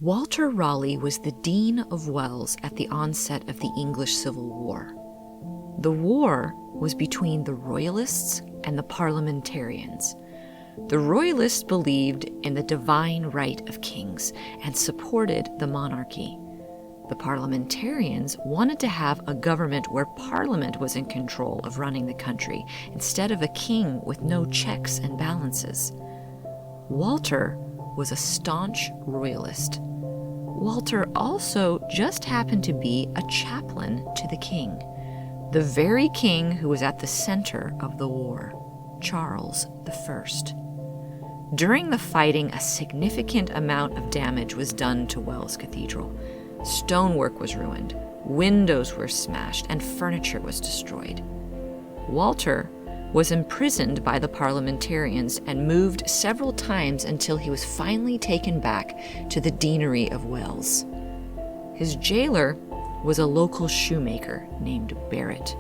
Walter Raleigh was the Dean of Wells at the onset of the English Civil War. The war was between the Royalists and the Parliamentarians. The Royalists believed in the divine right of kings and supported the monarchy. The Parliamentarians wanted to have a government where Parliament was in control of running the country instead of a king with no checks and balances. Walter was a staunch Royalist. Walter also just happened to be a chaplain to the king, the very king who was at the center of the war, Charles I. During the fighting, a significant amount of damage was done to Wells Cathedral. Stonework was ruined, windows were smashed, and furniture was destroyed. Walter was imprisoned by the Parliamentarians and moved several times until he was finally taken back to the deanery of Wells. His jailer was a local shoemaker named Barrett.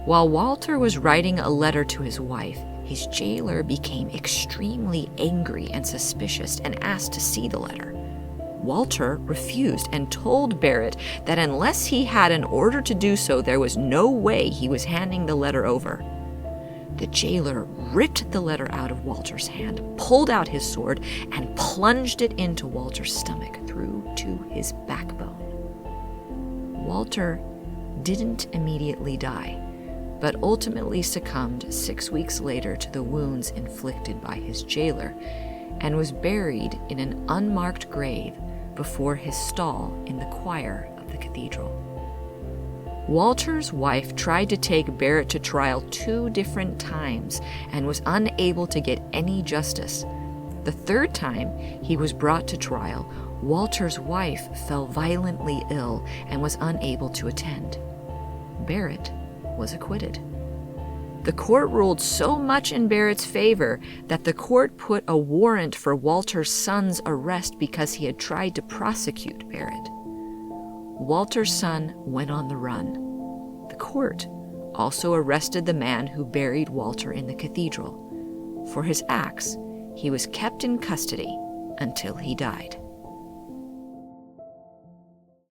While Walter was writing a letter to his wife, his jailer became extremely angry and suspicious and asked to see the letter. Walter refused and told Barrett that unless he had an order to do so, there was no way he was handing the letter over. The jailer ripped the letter out of Walter's hand, pulled out his sword, and plunged it into Walter's stomach through to his backbone. Walter didn't immediately die, but ultimately succumbed 6 weeks later to the wounds inflicted by his jailer and was buried in an unmarked grave before his stall in the choir of the cathedral. Walter's wife tried to take Barrett to trial 2 different times and was unable to get any justice. The 3rd time he was brought to trial, Walter's wife fell violently ill and was unable to attend. Barrett was acquitted. The court ruled so much in Barrett's favor that the court put a warrant for Walter's son's arrest because he had tried to prosecute Barrett. Walter's son went on the run. The court also arrested the man who buried Walter in the cathedral. For his acts, he was kept in custody until he died.